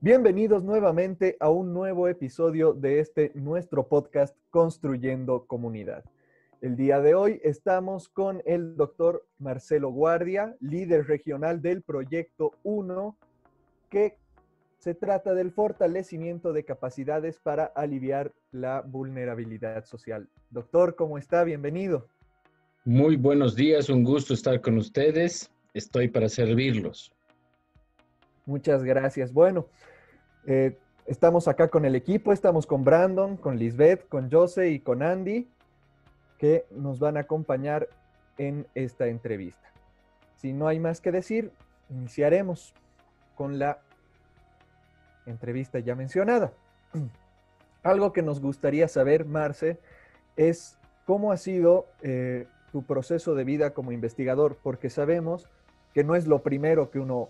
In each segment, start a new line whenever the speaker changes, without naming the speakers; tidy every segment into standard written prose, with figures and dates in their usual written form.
Bienvenidos nuevamente a un nuevo episodio de nuestro podcast Construyendo Comunidad. El día de hoy estamos con el doctor Marcelo Guardia, líder regional del Proyecto 1, que se trata del fortalecimiento de capacidades para aliviar la vulnerabilidad social. Doctor, ¿cómo está? Bienvenido.
Muy buenos días, un gusto estar con ustedes. Estoy para servirlos.
Muchas gracias. Bueno, estamos acá con el equipo, estamos con Brandon, con Lisbeth, con Jose y con Andy, que nos van a acompañar en esta entrevista. Si no hay más que decir, iniciaremos con la entrevista ya mencionada. Algo que nos gustaría saber, Marce, es cómo ha sido tu proceso de vida como investigador, porque sabemos que no es lo primero que uno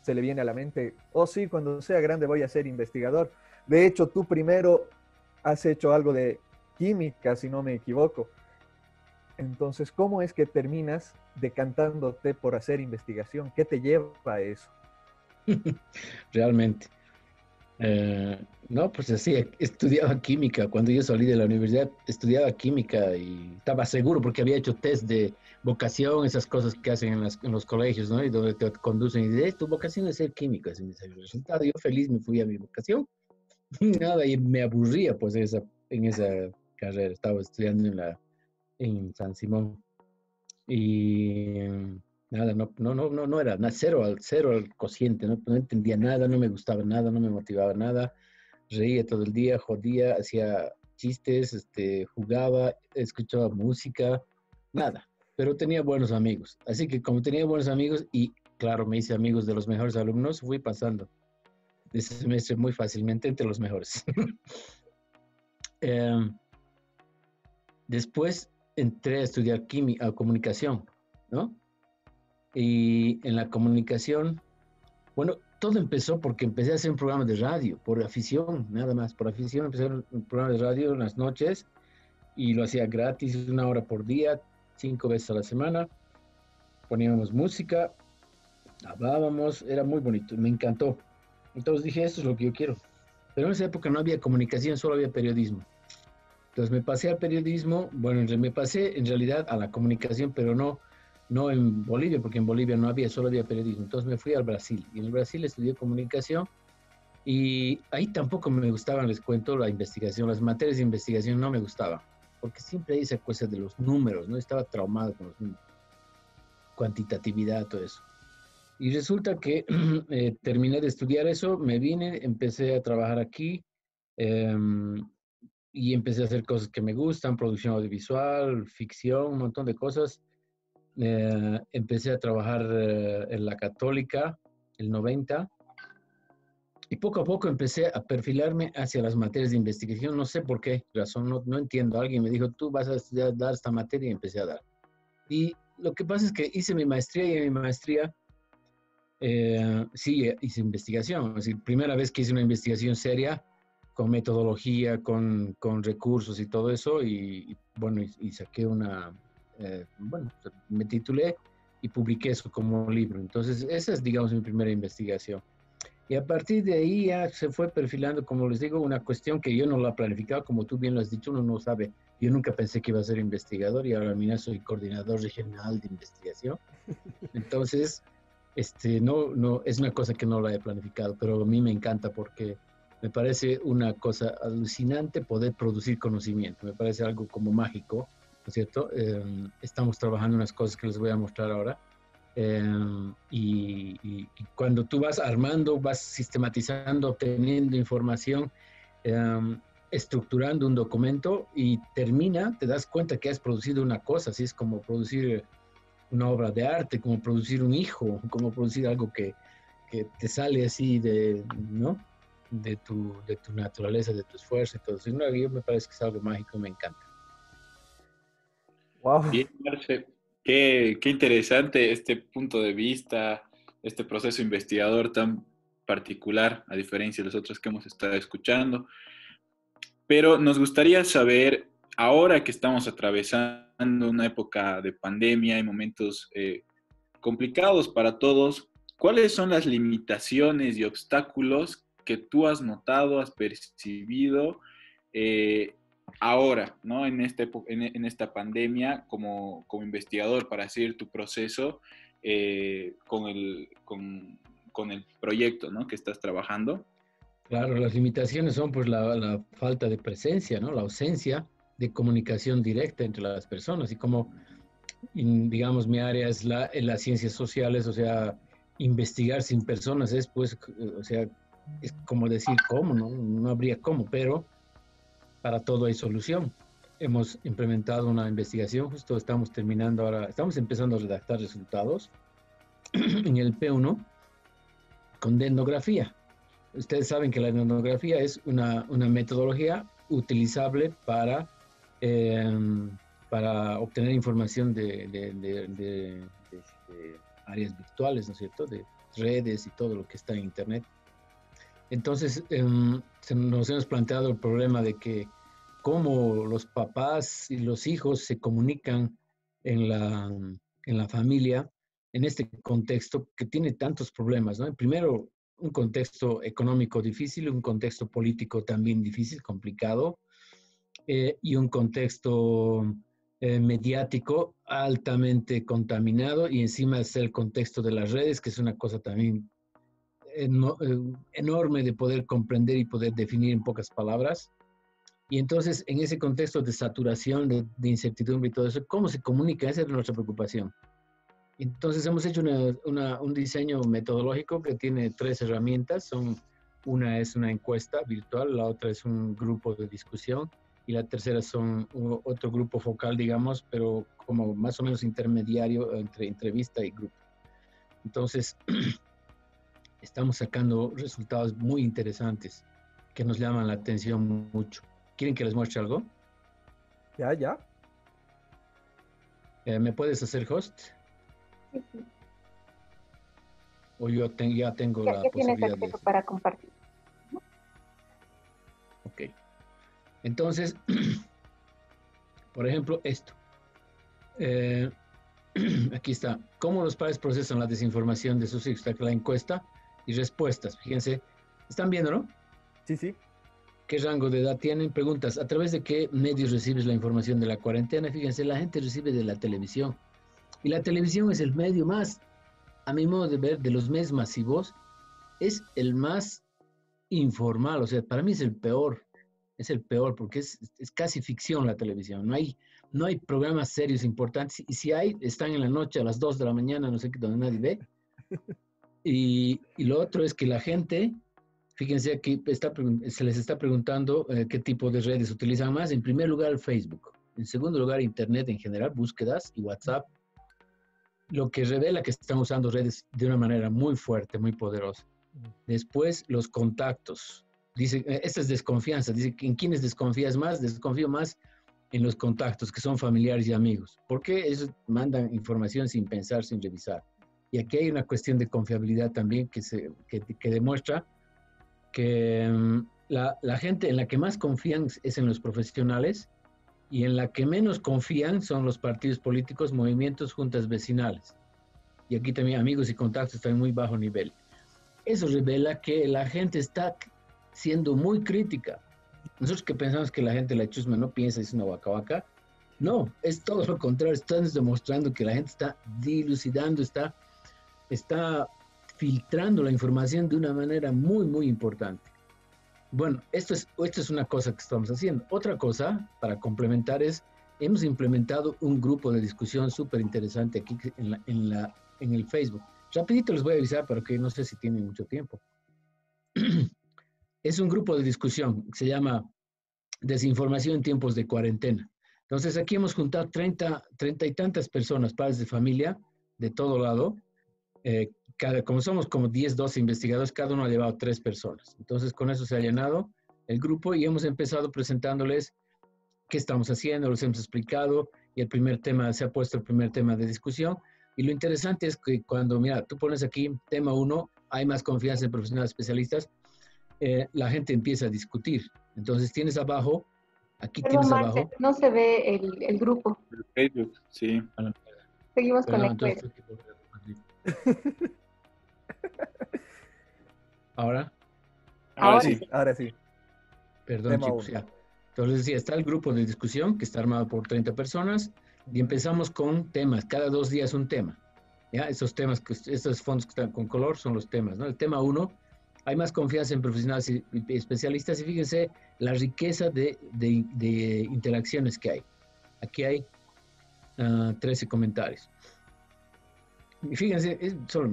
se le viene a la mente. Oh, sí, cuando sea grande voy a ser investigador. De hecho, tú primero has hecho algo de química, si no me equivoco. Entonces, ¿cómo es que terminas decantándote por hacer investigación? ¿Qué te lleva a eso?
Realmente. No, pues así, estudiaba química. Cuando yo salí de la universidad, estudiaba química y estaba seguro porque había hecho test de vocación, esas cosas que hacen en los colegios, ¿no? Y donde te conducen y dicen, tu vocación es ser químico. Así me salió el resultado. Yo feliz me fui a mi vocación. Y nada, y me aburría pues en esa carrera. Estaba estudiando en San Simón. Y nada, no era nada, cero al cociente, no entendía nada, no me gustaba nada, no me motivaba nada, reía todo el día, jodía, hacía chistes, jugaba, escuchaba música, nada, pero tenía buenos amigos. Así que como tenía buenos amigos y claro, me hice amigos de los mejores alumnos, fui pasando de ese semestre muy fácilmente entre los mejores. Em, Después entré a estudiar comunicación, ¿no? Y en la comunicación, bueno, todo empezó porque empecé a hacer un programa de radio, por afición, nada más, por afición empecé a hacer un programa de radio en las noches y lo hacía gratis, 1 hora por día, 5 veces a la semana, poníamos música, hablábamos, era muy bonito, me encantó. Entonces dije, esto es lo que yo quiero. Pero en esa época no había comunicación, solo había periodismo. Entonces me pasé al periodismo, bueno, me pasé en realidad a la comunicación, pero no en Bolivia, porque en Bolivia no había, solo había periodismo. Entonces me fui al Brasil y en el Brasil estudié comunicación y ahí tampoco me gustaban, les cuento, la investigación, las materias de investigación no me gustaban, porque siempre hay esa cosa de los números, ¿no? Estaba traumado con los números, cuantitatividad, todo eso. Y resulta que terminé de estudiar eso, me vine, empecé a trabajar aquí. Eh, y empecé a hacer cosas que me gustan, producción audiovisual, ficción, un montón de cosas. Empecé a trabajar en la Católica, el 90, y poco a poco empecé a perfilarme hacia las materias de investigación. No sé por qué razón, no entiendo. Alguien me dijo, tú vas a estudiar, dar esta materia y empecé a dar. Y lo que pasa es que hice mi maestría y en mi maestría sí hice investigación. Es decir, primera vez que hice una investigación seria con metodología, con recursos y todo eso, y bueno, y saqué bueno, me titulé y publiqué eso como libro. Entonces, esa es, digamos, mi primera investigación. Y a partir de ahí ya se fue perfilando, como les digo, una cuestión que yo no la planificaba, como tú bien lo has dicho, uno no sabe. Yo nunca pensé que iba a ser investigador y ahora mira, soy coordinador regional de investigación. Entonces, no, es una cosa que no la he planificado, pero a mí me encanta porque me parece una cosa alucinante poder producir conocimiento, me parece algo como mágico, ¿no es cierto? Estamos trabajando en unas cosas que les voy a mostrar ahora. eh, y cuando tú vas armando, vas sistematizando, obteniendo información, eh, estructurando un documento y termina, te das cuenta que has producido una cosa, así es como producir una obra de arte, como producir un hijo, como producir algo que te sale así ¿no? De tu naturaleza, de tu esfuerzo y todo eso. No, yo me parece que es algo mágico y me encanta.
Wow.
Bien, Marce, qué interesante este punto de vista, este proceso investigador tan particular, a diferencia de los otros que hemos estado escuchando. Pero nos gustaría saber, ahora que estamos atravesando una época de pandemia y momentos complicados para todos, ¿cuáles son las limitaciones y obstáculos que tú has notado, has percibido ahora, ¿no? En esta pandemia como investigador para seguir tu proceso con el proyecto, ¿no? Que estás trabajando?
Claro, las limitaciones son pues la falta de presencia, ¿no? La ausencia de comunicación directa entre las personas y como, digamos, mi área es las ciencias sociales, o sea, investigar sin personas es pues, o sea, es como decir cómo, ¿no? No habría cómo, pero para todo hay solución. Hemos implementado una investigación, justo estamos terminando ahora, estamos empezando a redactar resultados en el P1 con dendrografía. Ustedes saben que la dendrografía es una metodología utilizable para obtener información de áreas virtuales, ¿no es cierto? De redes y todo lo que está en Internet. Entonces, nos hemos planteado el problema de que cómo los papás y los hijos se comunican en la familia en este contexto que tiene tantos problemas, ¿no? Primero, un contexto económico difícil, un contexto político también difícil, complicado, y un contexto mediático altamente contaminado, y encima es el contexto de las redes, que es una cosa también enorme de poder comprender y poder definir en pocas palabras. Y entonces, en ese contexto de saturación, de incertidumbre y todo eso, ¿cómo se comunica? Esa es nuestra preocupación. Entonces, hemos hecho un diseño metodológico que tiene 3 herramientas. Una es una encuesta virtual, la otra es un grupo de discusión y la tercera son otro grupo focal, digamos, pero como más o menos intermediario entre entrevista y grupo. Entonces, estamos sacando resultados muy interesantes que nos llaman la atención mucho. ¿Quieren que les muestre algo?
Ya.
¿Me puedes hacer host?
Sí, sí.
O yo ya tengo la
Ya tienes
posibilidad
acceso
de...
para compartir.
Ok. Entonces, por ejemplo, esto. Aquí está. ¿Cómo los padres procesan la desinformación de sus hijos? Está aquí la encuesta y respuestas. Fíjense. ¿Están viendo, no?
Sí.
¿Qué rango de edad tienen? Preguntas. ¿A través de qué medios recibes la información de la cuarentena? Fíjense, la gente recibe de la televisión. Y la televisión es el medio más, a mi modo de ver, de los medios masivos, es el más informal. O sea, para mí es el peor. Es el peor porque es casi ficción la televisión. No hay programas serios importantes. Y si hay, están en la noche a las 2 de la mañana, no sé qué, donde nadie ve. Y lo otro es que la gente, fíjense aquí, se les está preguntando qué tipo de redes utilizan más. En primer lugar, Facebook. En segundo lugar, Internet en general, búsquedas y WhatsApp. Lo que revela que están usando redes de una manera muy fuerte, muy poderosa. Después, los contactos. Dice, esta es desconfianza. Dice, ¿en quiénes desconfías más? Desconfío más en los contactos, que son familiares y amigos. Porque ellos mandan información sin pensar, sin revisar. Y aquí hay una cuestión de confiabilidad también que demuestra que la gente en la que más confían es en los profesionales y en la que menos confían son los partidos políticos, movimientos, juntas vecinales. Y aquí también amigos y contactos están en muy bajo nivel. Eso revela que la gente está siendo muy crítica. Nosotros que pensamos que la gente la chusma no piensa, es una vaca. No, es todo lo contrario. Están demostrando que la gente está dilucidando, está filtrando la información de una manera muy, muy importante. Bueno, esto es una cosa que estamos haciendo. Otra cosa, para complementar, hemos implementado un grupo de discusión súper interesante aquí en el Facebook. Rapidito les voy a avisar, pero que no sé si tienen mucho tiempo. Es un grupo de discusión que se llama Desinformación en tiempos de cuarentena. Entonces, aquí hemos juntado 30 y tantas personas, padres de familia, de todo lado. Como somos como 10, 12 investigadores, cada uno ha llevado 3 personas. Entonces, con eso se ha llenado el grupo y hemos empezado presentándoles qué estamos haciendo, los hemos explicado y se ha puesto el primer tema de discusión. Y lo interesante es que cuando, mira, tú pones aquí tema 1, hay más confianza en profesionales especialistas, la gente empieza a discutir. Entonces tienes abajo, aquí
Perdón,
tienes
Marce,
abajo.
no se ve el grupo.
El Facebook, sí.
Seguimos con la
Entonces,
encuesta.
Ahora,
Ahora
Ahora
sí.
sí.
Ahora sí.
perdón
Tema
chicos,
uno.
ya. Entonces decía, está el grupo de discusión que está armado por 30 personas y empezamos con temas, cada 2 días un tema. ¿Ya? Esos temas, estos fondos que están con color son los temas, ¿no? El tema 1, hay más confianza en profesionales y especialistas y fíjense la riqueza de interacciones que hay. Aquí hay 13 comentarios. Y fíjense,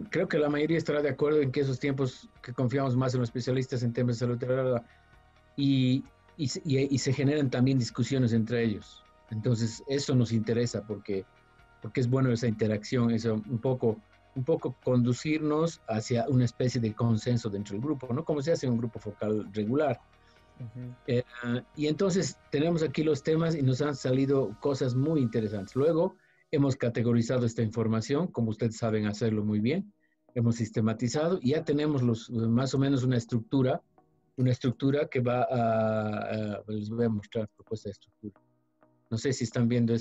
creo que la mayoría estará de acuerdo en que esos tiempos que confiamos más en los especialistas en temas de salud, y, y se generan también discusiones entre ellos. Entonces, eso nos interesa porque es bueno esa interacción, eso un poco conducirnos hacia una especie de consenso dentro del grupo, ¿no? Como se hace en un grupo focal regular. Y entonces tenemos aquí los temas y nos han salido cosas muy interesantes. Luego hemos categorizado esta información, como ustedes saben hacerlo muy bien. Hemos sistematizado y ya tenemos más o menos una estructura que va les voy a mostrar propuesta de estructura. No sé si están viendo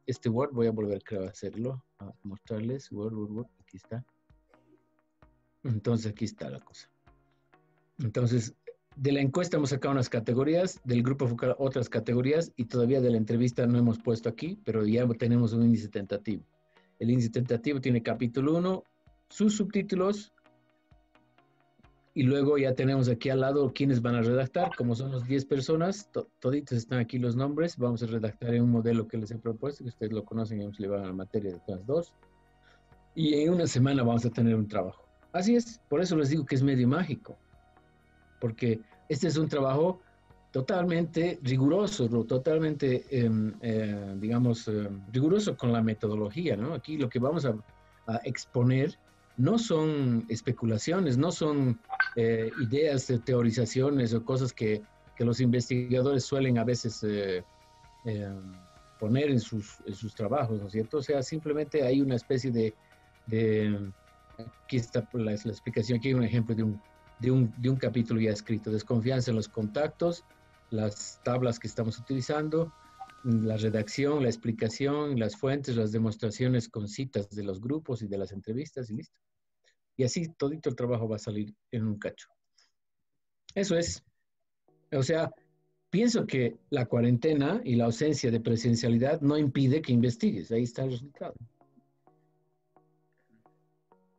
este Word, voy a volver creo a hacerlo, a mostrarles. Word, aquí está. Entonces aquí está la cosa. Entonces, de la encuesta hemos sacado unas categorías, del grupo focal otras categorías y todavía de la entrevista no hemos puesto aquí, pero ya tenemos un índice tentativo. El índice tentativo tiene capítulo 1, sus subtítulos, y luego ya tenemos aquí al lado quiénes van a redactar. Como somos 10 personas, toditos están aquí los nombres. Vamos a redactar en un modelo que les he propuesto, que ustedes lo conocen y le van a la materia de clase 2. Y en una semana vamos a tener un trabajo. Así es, por eso les digo que es medio mágico. Porque este es un trabajo totalmente riguroso, totalmente, digamos, riguroso con la metodología, ¿no? Aquí lo que vamos a exponer no son especulaciones, no son ideas, teorizaciones o cosas que los investigadores suelen a veces poner en sus trabajos, ¿no es cierto? O sea, simplemente hay una especie aquí está la explicación, aquí hay un ejemplo de un capítulo ya escrito: desconfianza en los contactos, las tablas que estamos utilizando, la redacción, la explicación, las fuentes, las demostraciones con citas de los grupos y de las entrevistas y listo. Y así todito el trabajo va a salir en un cacho. Eso es. O sea, pienso que la cuarentena y la ausencia de presencialidad no impide que investigues. Ahí está el resultado.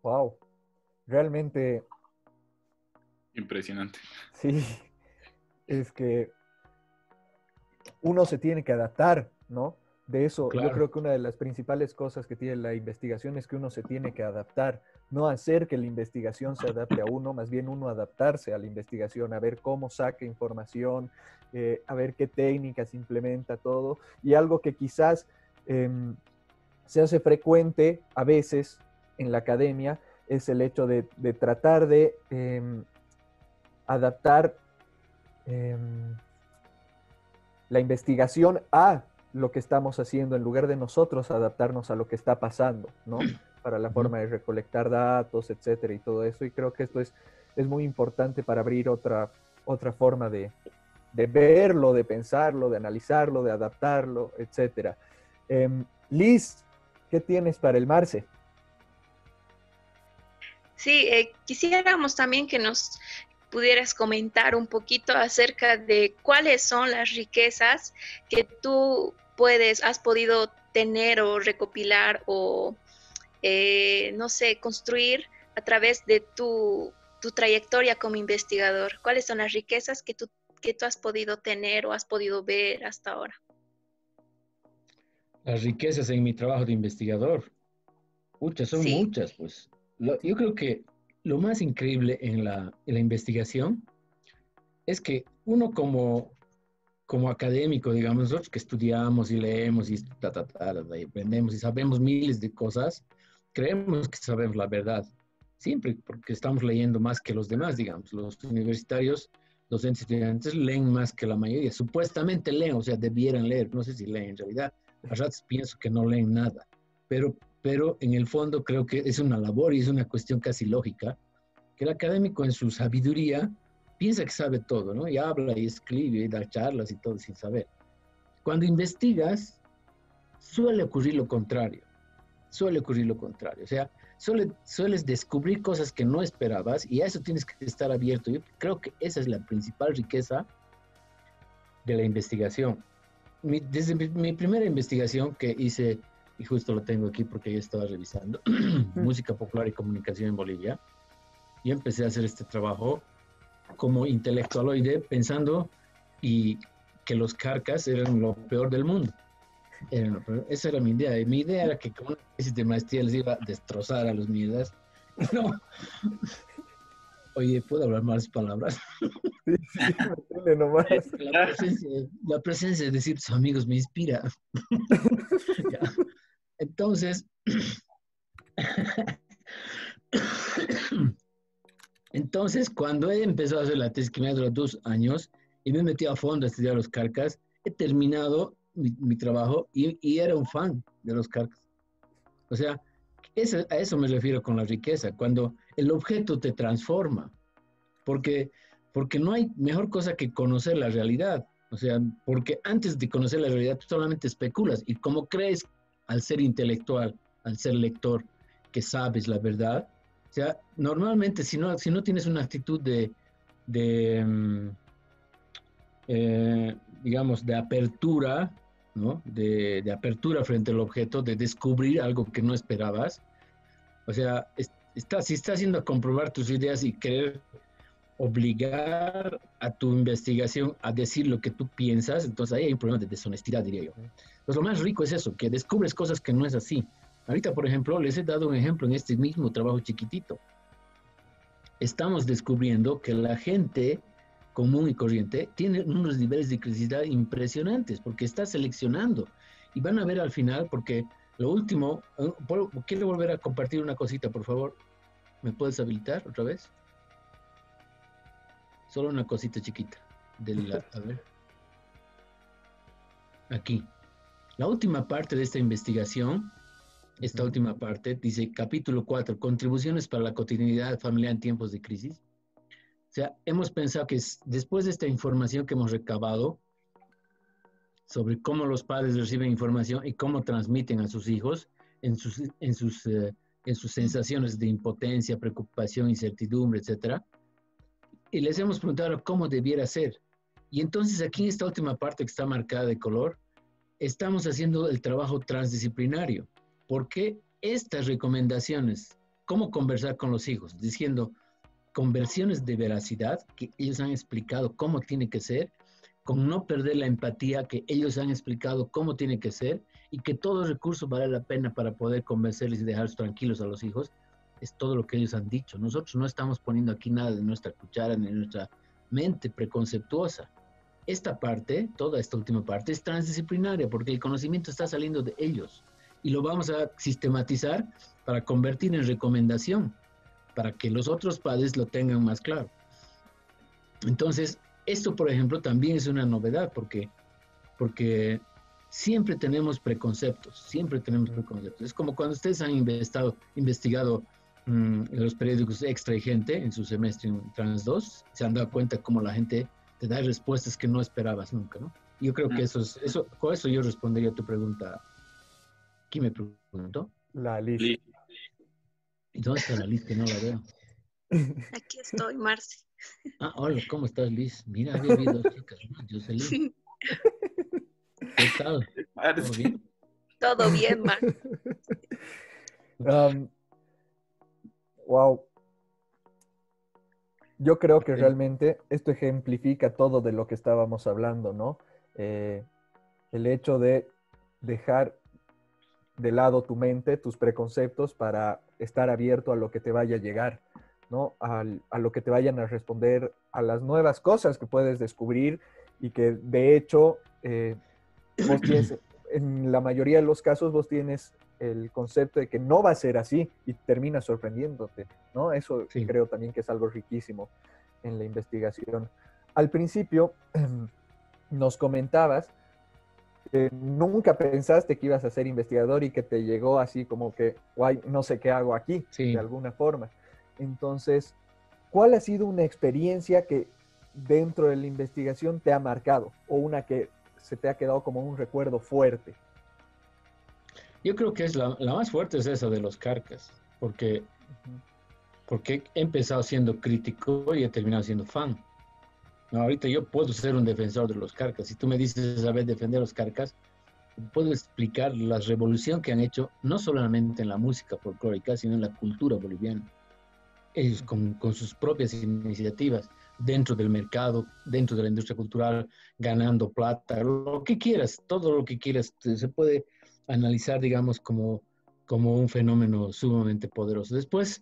Wow. Realmente,
Impresionante.
sí, es que uno se tiene que adaptar, ¿no? De eso, yo
Claro.
creo que una de las principales cosas que tiene la investigación es que uno se tiene que adaptar, no hacer que la investigación se adapte a uno, más bien uno adaptarse a la investigación, a ver cómo saca información, a ver qué técnicas implementa todo. Y algo que quizás se hace frecuente a veces en la academia es el hecho de tratar de adaptar la investigación a lo que estamos haciendo en lugar de nosotros adaptarnos a lo que está pasando, ¿no? Para la forma de recolectar datos, etcétera, y todo eso. Y creo que esto es muy importante para abrir otra forma de verlo, de pensarlo, de analizarlo, de adaptarlo, etcétera. Liz, ¿qué tienes para el Marce?
Sí, quisiéramos también que nos pudieras comentar un poquito acerca de cuáles son las riquezas que tú has podido tener o recopilar o, no sé, construir a través de tu trayectoria como investigador. ¿Cuáles son las riquezas que tú has podido tener o has podido ver hasta ahora?
Las riquezas en mi trabajo de investigador. Son
Sí,
muchas, pues. Yo creo que lo más increíble en la investigación es que uno como académico, digamos, nosotros que estudiamos y leemos y y aprendemos y sabemos miles de cosas, creemos que sabemos la verdad, siempre porque estamos leyendo más que los demás, digamos. Los universitarios, docentes estudiantes leen más que la mayoría, supuestamente leen, o sea, debieran leer, no sé si leen en realidad, a ratos pienso que no leen nada, pero en el fondo creo que es una labor y es una cuestión casi lógica, que el académico en su sabiduría piensa que sabe todo, ¿no? Y habla y escribe y da charlas y todo sin saber. Cuando investigas, suele ocurrir lo contrario. suele ocurrir lo contrario. O sea, sueles descubrir cosas que no esperabas y a eso tienes que estar abierto. Yo creo que esa es la principal riqueza de la investigación. Desde mi primera investigación que hice, y justo lo tengo aquí porque yo estaba revisando, música popular y comunicación en Bolivia, yo empecé a hacer este trabajo como intelectualoide pensando y que los carcas eran lo peor del mundo. Esa era mi idea. Y mi idea era que con una tesis de maestría les iba a destrozar a los mierdas. No. Oye, ¿puedo hablar más palabras?
Sí, sí, metele nomás.
La presencia de ciertos amigos me inspira. Ya. Entonces, cuando he empezado a hacer la tesis que me ha durado 2 años y me he metido a fondo a estudiar los carcas, he terminado mi trabajo y era un fan de los carcas. O sea, a eso me refiero con la riqueza, cuando el objeto te transforma, porque no hay mejor cosa que conocer la realidad. O sea, porque antes de conocer la realidad tú solamente especulas y como crees al ser intelectual, al ser lector, que sabes la verdad, o sea, normalmente si no tienes una actitud digamos, de apertura, ¿no? De apertura frente al objeto, de descubrir algo que no esperabas. O sea, si estás yendo a comprobar tus ideas y querer obligar a tu investigación a decir lo que tú piensas, entonces ahí hay un problema de deshonestidad, diría yo. Pues lo más rico es eso, que descubres cosas que no es así. Ahorita, por ejemplo, les he dado un ejemplo en este mismo trabajo chiquitito. Estamos descubriendo que la gente común y corriente tiene unos niveles de criticidad impresionantes porque está seleccionando y van a ver al final, porque lo último, quiero volver a compartir una cosita, por favor. ¿Me puedes habilitar otra vez? Solo una cosita chiquita. A ver. Aquí. La última parte de esta investigación, esta última parte, dice capítulo 4, contribuciones para la cotidianidad familiar en tiempos de crisis. O sea, hemos pensado que después de esta información que hemos recabado sobre cómo los padres reciben información y cómo transmiten a sus hijos en sus sensaciones de impotencia, preocupación, incertidumbre, etcétera, y les hemos preguntado cómo debiera ser. Y entonces aquí en esta última parte que está marcada de color, estamos haciendo el trabajo transdisciplinario, porque estas recomendaciones, cómo conversar con los hijos, diciendo con versiones de veracidad, que ellos han explicado cómo tiene que ser, con no perder la empatía, que ellos han explicado cómo tiene que ser, y que todo recurso vale la pena para poder convencerles y dejarlos tranquilos a los hijos, es todo lo que ellos han dicho. Nosotros no estamos poniendo aquí nada de nuestra cuchara ni de nuestra mente preconceptuosa. Esta parte, toda esta última parte, es transdisciplinaria porque el conocimiento está saliendo de ellos y lo vamos a sistematizar para convertir en recomendación, para que los otros padres lo tengan más claro. Entonces, esto, por ejemplo, también es una novedad porque siempre tenemos preconceptos. Es como cuando ustedes han investigado en los periódicos Extra y Gente en su semestre en Trans 2, se han dado cuenta cómo la gente te da respuestas que no esperabas nunca, ¿no? Yo creo que con eso yo respondería a tu pregunta. ¿Quién me preguntó?
La Liz.
¿Y dónde está la Liz que no la veo?
Aquí estoy, Marce.
Ah, hola, ¿cómo estás, Liz? Mira, había habido 2 chicas, ¿no? Jocelyn. ¿Qué tal? ¿Todo bien?
Todo bien, Marce.
Wow. Yo creo que realmente esto ejemplifica todo de lo que estábamos hablando, ¿no? El hecho de dejar de lado tu mente, tus preconceptos, para estar abierto a lo que te vaya a llegar, ¿no? A lo que te vayan a responder, a las nuevas cosas que puedes descubrir y que de hecho vos tienes, en la mayoría de los casos vos tienes el concepto de que no va a ser así y termina sorprendiéndote, ¿no? Eso sí. Creo también que es algo riquísimo en la investigación. Al principio nos comentabas que nunca pensaste que ibas a ser investigador y que te llegó así como que, guay, no sé qué hago aquí, sí, de alguna forma. Entonces, ¿cuál ha sido una experiencia que dentro de la investigación te ha marcado o una que se te ha quedado como un recuerdo fuerte?
Yo creo que es la más fuerte es esa de los carcas, porque he empezado siendo crítico y he terminado siendo fan. No, ahorita yo puedo ser un defensor de los carcas. Si tú me dices saber defender los carcas, puedo explicar la revolución que han hecho, no solamente en la música folclórica, sino en la cultura boliviana. Ellos con sus propias iniciativas, dentro del mercado, dentro de la industria cultural, ganando plata, lo que quieras, todo lo que quieras, se puede analizar, digamos, como un fenómeno sumamente poderoso. Después,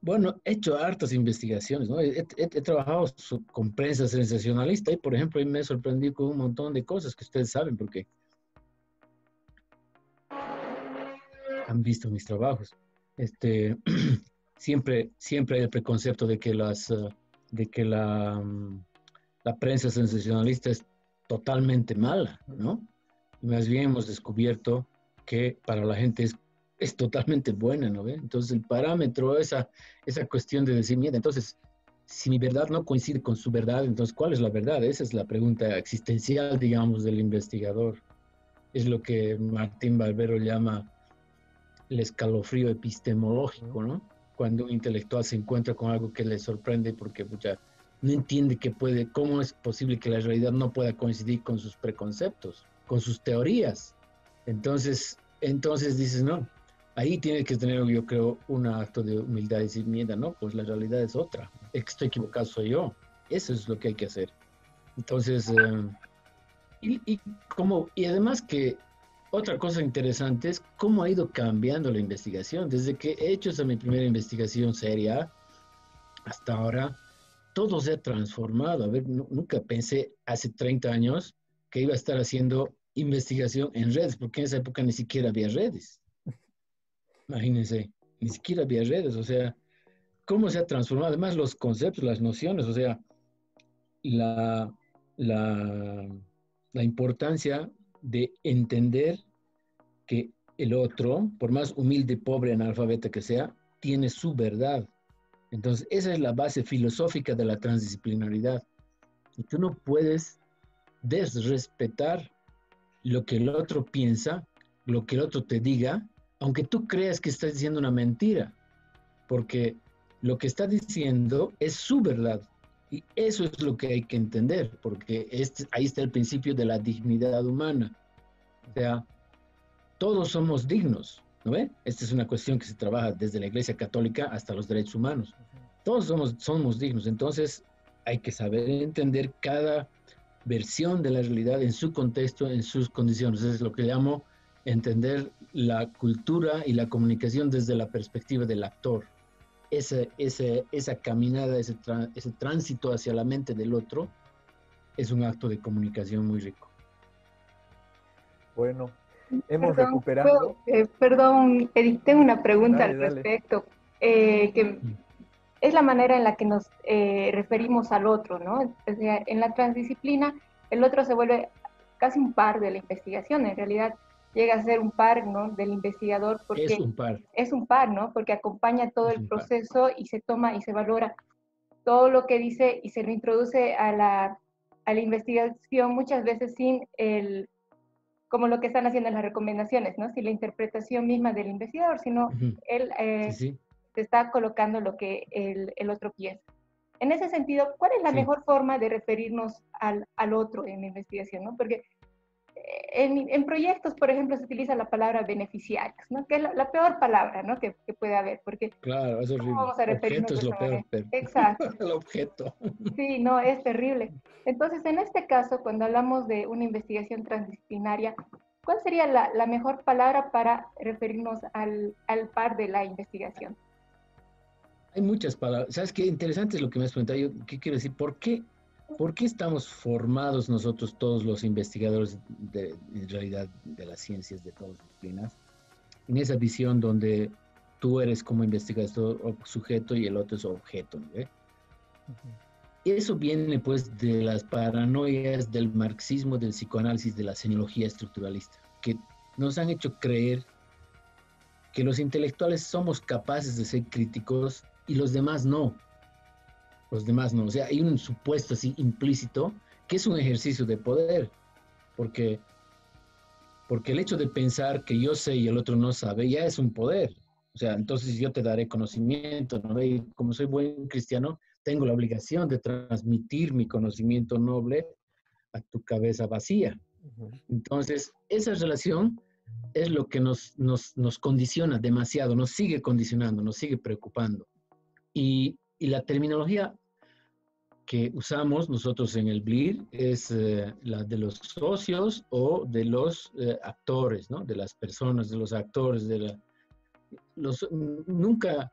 bueno, he hecho hartas investigaciones, ¿no? He trabajado con prensa sensacionalista y, por ejemplo, me he sorprendido con un montón de cosas que ustedes saben porque han visto mis trabajos. Siempre hay el preconcepto de que la prensa sensacionalista es totalmente mala, ¿no? Más bien hemos descubierto que para la gente es totalmente buena, ¿no ve? Entonces el parámetro, esa cuestión de decir, mira, entonces, si mi verdad no coincide con su verdad, entonces, ¿cuál es la verdad? Esa es la pregunta existencial, digamos, del investigador. Es lo que Martín Barbero llama el escalofrío epistemológico, ¿no? Cuando un intelectual se encuentra con algo que le sorprende porque pucha, no entiende cómo es posible que la realidad no pueda coincidir con sus preconceptos, con sus teorías. Entonces dices, no, ahí tiene que tener, yo creo, un acto de humildad y decir, mierda, no, pues la realidad es otra. El que estoy equivocado soy yo. Eso es lo que hay que hacer. Entonces, y además que otra cosa interesante es cómo ha ido cambiando la investigación. Desde que he hecho esa mi primera investigación seria hasta ahora, todo se ha transformado. A ver, nunca pensé hace 30 años que iba a estar haciendo investigación en redes, porque en esa época ni siquiera había redes. Imagínense, ni siquiera había redes. O sea, cómo se ha transformado. Además, los conceptos, las nociones, o sea, la importancia de entender que el otro, por más humilde, pobre, analfabeta que sea, tiene su verdad. Entonces, esa es la base filosófica de la transdisciplinaridad. Y tú no puedes desrespetar lo que el otro piensa, lo que el otro te diga, aunque tú creas que estás diciendo una mentira, porque lo que está diciendo es su verdad. Y eso es lo que hay que entender, porque ahí está el principio de la dignidad humana. O sea, todos somos dignos, ¿no ve? Esta es una cuestión que se trabaja desde la Iglesia Católica hasta los derechos humanos. Todos somos dignos, entonces hay que saber entender cada versión de la realidad en su contexto, en sus condiciones. Eso es lo que llamo entender la cultura y la comunicación desde la perspectiva del actor. Esa caminada, ese tránsito hacia la mente del otro es un acto de comunicación muy rico.
Bueno, hemos recuperado.
Perdón, Eric, tengo una pregunta
Dale.
al respecto, que es la manera en la que nos referimos al otro, ¿no? O sea, en la transdisciplina, el otro se vuelve casi un par de la investigación, en realidad llega a ser un par, ¿no?, del investigador, porque es un par, ¿no?, porque acompaña todo el proceso y se toma y se valora todo lo que dice y se lo introduce a la investigación, muchas veces sin como lo que están haciendo en las recomendaciones, ¿no?, sin la interpretación misma del investigador, sino él se está colocando lo que el otro piensa. En ese sentido, ¿cuál es la mejor forma de referirnos al otro en la investigación, ¿no? Porque en proyectos, por ejemplo, se utiliza la palabra beneficiarios, ¿no?, que es la peor palabra, ¿no?, que puede haber, porque
claro, es horrible.
Vamos a referirnos
objeto es lo peor.
Exacto.
El objeto.
Sí, no, es terrible. Entonces, en este caso, cuando hablamos de una investigación transdisciplinaria, ¿cuál sería la mejor palabra para referirnos al par de la investigación?
Hay muchas palabras. ¿Sabes qué? Interesante es lo que me has preguntado. ¿Qué quiero decir? ¿Por qué estamos formados nosotros, todos los investigadores en realidad de las ciencias, de todas las disciplinas, en esa visión donde tú eres como investigador sujeto y el otro es objeto, ¿no? Eso viene pues de las paranoias del marxismo, del psicoanálisis, de la semiología estructuralista, que nos han hecho creer que los intelectuales somos capaces de ser críticos y los demás no. Los demás no. O sea, hay un supuesto así implícito que es un ejercicio de poder, porque porque el hecho de pensar que yo sé y el otro no sabe ya es un poder. O sea, entonces yo te daré conocimiento, ¿no? Y como soy buen cristiano, tengo la obligación de transmitir mi conocimiento noble a tu cabeza vacía. Entonces, esa relación es lo que nos condiciona demasiado, nos sigue condicionando, nos sigue preocupando. Y la terminología que usamos nosotros en el BLIR es la de los socios o de los actores, ¿no? De las personas, de los actores, nunca,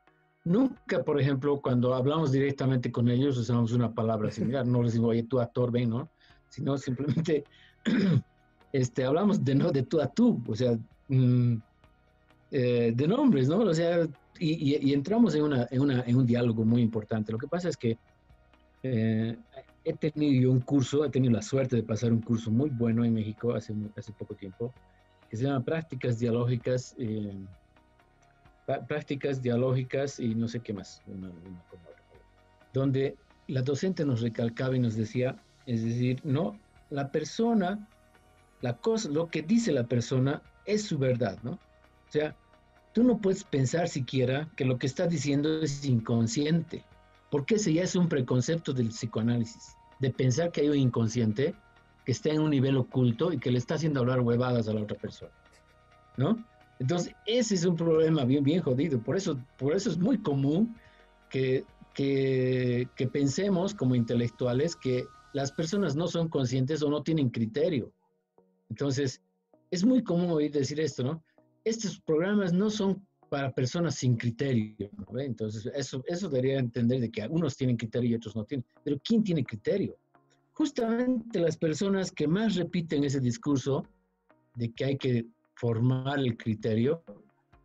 por ejemplo, cuando hablamos directamente con ellos usamos una palabra similar, no les digo, oye, tú actor, ven, ¿no? Sino simplemente hablamos de tú a tú, o sea, de nombres, ¿no? O sea, y entramos en un diálogo muy importante. Lo que pasa es que he tenido la suerte de pasar un curso muy bueno en México hace poco tiempo, que se llama Prácticas Dialógicas y no sé qué más, donde la docente nos recalcaba y nos decía, es decir, no, la persona, lo que dice la persona es su verdad, ¿no? O sea, tú no puedes pensar siquiera que lo que está diciendo es inconsciente, porque ese ya es un preconcepto del psicoanálisis, de pensar que hay un inconsciente que está en un nivel oculto y que le está haciendo hablar huevadas a la otra persona, ¿no? Entonces, ese es un problema bien, bien jodido. Por eso es muy común que pensemos como intelectuales que las personas no son conscientes o no tienen criterio. Entonces, es muy común oír decir esto, ¿no? Estos programas no son para personas sin criterio, ¿no? Entonces, eso debería entender de que algunos tienen criterio y otros no tienen. Pero ¿quién tiene criterio? Justamente las personas que más repiten ese discurso de que hay que formar el criterio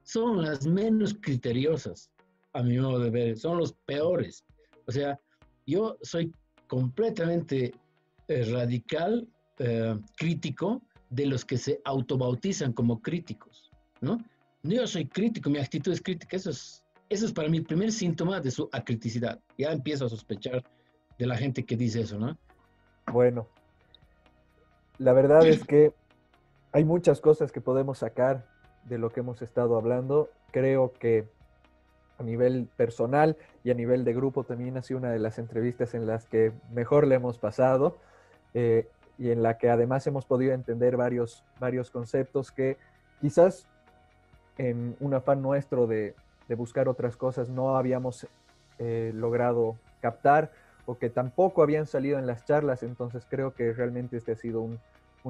son las menos criteriosas, a mi modo de ver, son los peores. O sea, yo soy completamente radical, crítico de los que se autobautizan como críticos, ¿no? Yo soy crítico, mi actitud es crítica, eso es para mí el primer síntoma de su acriticidad. Ya empiezo a sospechar de la gente que dice eso, ¿no?
Bueno, la verdad es que hay muchas cosas que podemos sacar de lo que hemos estado hablando. Creo que a nivel personal y a nivel de grupo también ha sido una de las entrevistas en las que mejor le hemos pasado y en la que además hemos podido entender varios conceptos que quizás en un afán nuestro de buscar otras cosas no habíamos logrado captar o que tampoco habían salido en las charlas. Entonces creo que realmente este ha sido un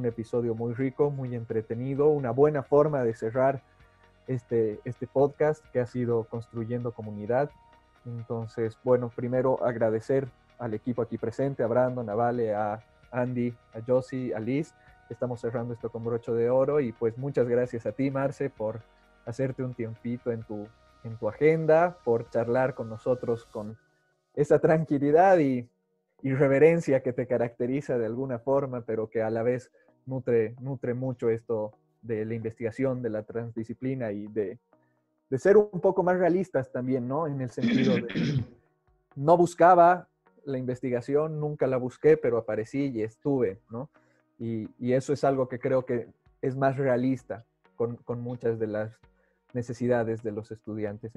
episodio muy rico, muy entretenido, una buena forma de cerrar este podcast que ha sido Construyendo Comunidad. Entonces, bueno, primero agradecer al equipo aquí presente, a Brandon, a Vale, a Andy, a Josie, a Liz. Estamos cerrando esto con broche de oro y pues muchas gracias a ti, Marce, por hacerte un tiempito en tu agenda, por charlar con nosotros con esa tranquilidad y reverencia que te caracteriza de alguna forma, pero que a la vez nutre mucho esto de la investigación, de la transdisciplina y de ser un poco más realistas también, ¿no? En el sentido de no buscaba la investigación, nunca la busqué, pero aparecí y estuve, ¿no? Y eso es algo que creo que es más realista con muchas de las necesidades de los estudiantes.